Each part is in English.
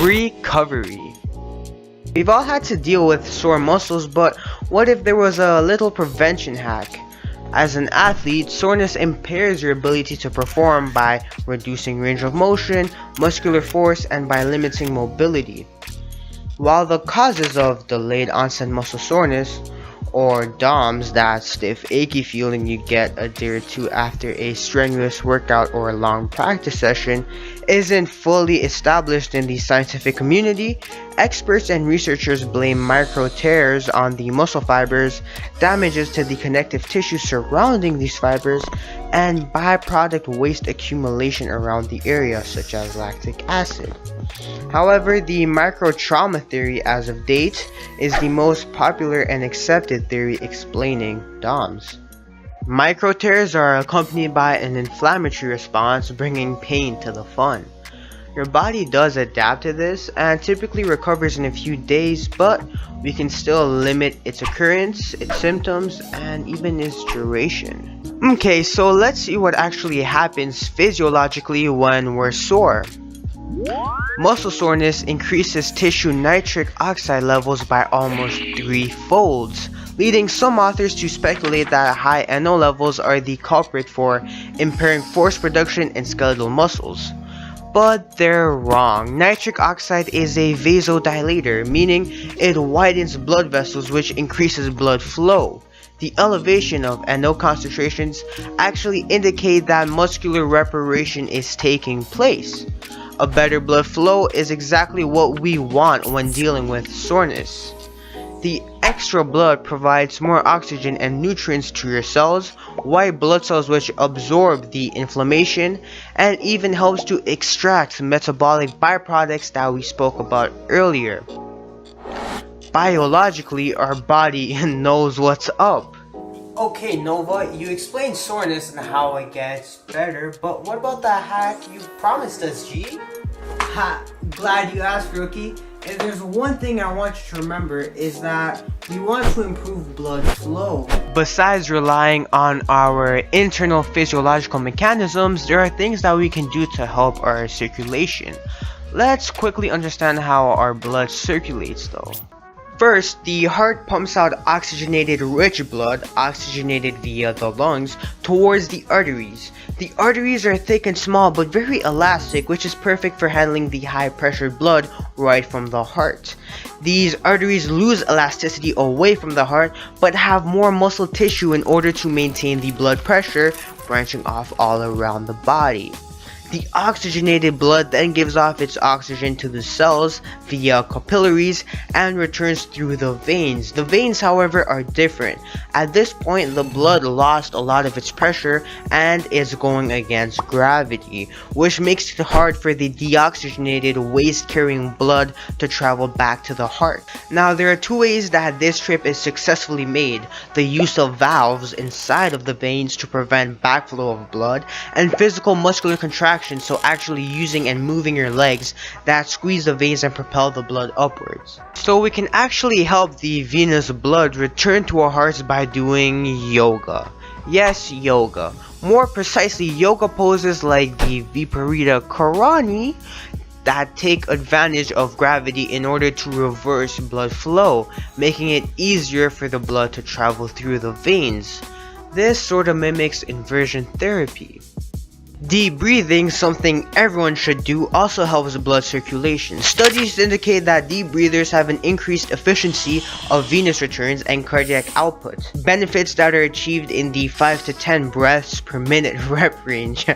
Recovery. We've all had to deal with sore muscles, but what if there was a little prevention hack? As an athlete, soreness impairs your ability to perform by reducing range of motion, muscular force, and by limiting mobility. While the causes of delayed onset muscle soreness, or DOMS, that stiff achy feeling you get a day or two after a strenuous workout or a long practice session, isn't fully established in the scientific community, experts and researchers blame micro tears on the muscle fibers, damages to the connective tissue surrounding these fibers, and byproduct waste accumulation around the area, such as lactic acid. However, the microtrauma theory as of date is the most popular and accepted theory explaining DOMS. Micro tears are accompanied by an inflammatory response, bringing pain to the fun. Your body does adapt to this and typically recovers in a few days, but we can still limit its occurrence, its symptoms, and even its duration. Okay, so let's see what actually happens physiologically when we're sore. Muscle soreness increases tissue nitric oxide levels by almost 3-fold, leading some authors to speculate that high NO levels are the culprit for impairing force production in skeletal muscles. But they're wrong. Nitric oxide is a vasodilator, meaning it widens blood vessels, which increases blood flow. The elevation of NO concentrations actually indicate that muscular reparation is taking place. A better blood flow is exactly what we want when dealing with soreness. The extra blood provides more oxygen and nutrients to your cells, white blood cells which absorb the inflammation, and even helps to extract metabolic byproducts that we spoke about earlier. Biologically, our body knows what's up. Okay, Nova, you explained soreness and how it gets better, but what about the hack you promised us, G? Ha! Glad you asked, Rookie. If there's one thing I want you to remember is that we want to improve blood flow. Besides relying on our internal physiological mechanisms, there are things that we can do to help our circulation. Let's quickly understand how our blood circulates though. First, the heart pumps out oxygenated rich blood, oxygenated via the lungs, towards the arteries. The arteries are thick and small but very elastic, which is perfect for handling the high pressure blood right from the heart. These arteries lose elasticity away from the heart but have more muscle tissue in order to maintain the blood pressure, branching off all around the body. The oxygenated blood then gives off its oxygen to the cells via capillaries and returns through the veins. The veins, however, are different. At this point, the blood lost a lot of its pressure and is going against gravity, which makes it hard for the deoxygenated waste-carrying blood to travel back to the heart. Now, there are two ways that this trip is successfully made: the use of valves inside of the veins to prevent backflow of blood, and physical muscular contraction, so actually using and moving your legs that squeeze the veins and propel the blood upwards. So we can actually help the venous blood return to our hearts by doing yoga. Yes, yoga. More precisely, yoga poses like the Viparita Karani that take advantage of gravity in order to reverse blood flow, making it easier for the blood to travel through the veins. This sort of mimics inversion therapy. Deep breathing, something everyone should do, also helps blood circulation. Studies indicate that deep breathers have an increased efficiency of venous returns and cardiac output, benefits that are achieved in the 5 to 10 breaths per minute rep range,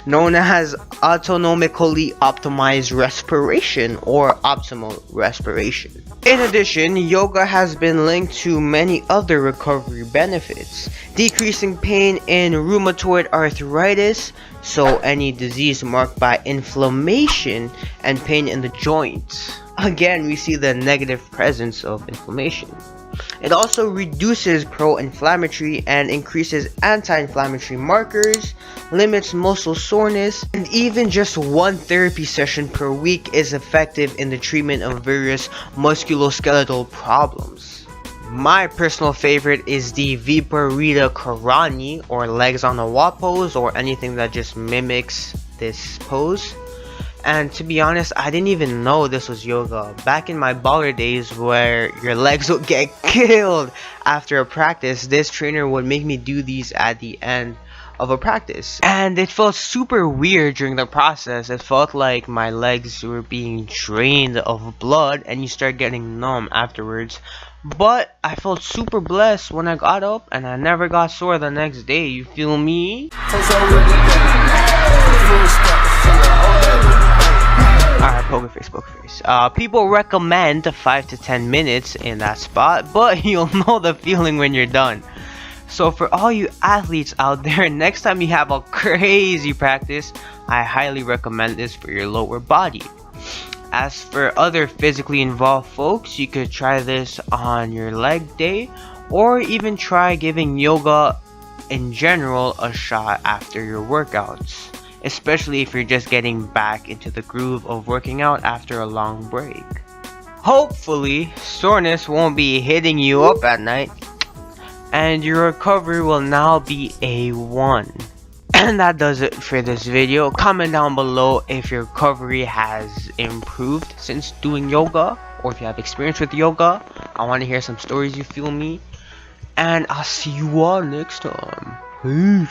known as autonomically optimized respiration or optimal respiration. In addition, yoga has been linked to many other recovery benefits, decreasing pain in rheumatoid arthritis, so any disease marked by inflammation and pain in the joints. Again, we see the negative presence of inflammation. It also reduces pro-inflammatory and increases anti-inflammatory markers, limits muscle soreness, and even just one therapy session per week is effective in the treatment of various musculoskeletal problems. My personal favorite is the Viparita Karani, or legs on the wall pose, or anything that just mimics this pose. And to be honest, I didn't even know this was yoga. Back in my baller days where your legs would get killed after a practice, this trainer would make me do these at the end of a practice. And it felt super weird during the process. It felt like my legs were being drained of blood and you start getting numb afterwards. But I felt super blessed when I got up and I never got sore the next day, you feel me? Alright, poker face. People recommend 5 to 10 minutes in that spot, but you'll know the feeling when you're done. So for all you athletes out there, next time you have a crazy practice, I highly recommend this for your lower body. As for other physically involved folks, you could try this on your leg day, or even try giving yoga in general a shot after your workouts, especially if you're just getting back into the groove of working out after a long break. Hopefully, soreness won't be hitting you up at night, and your recovery will now be A1. And that does it for this video. Comment down below if your recovery has improved since doing yoga, or if you have experience with yoga. I want to hear some stories, you feel me? And I'll see you all next time. Peace.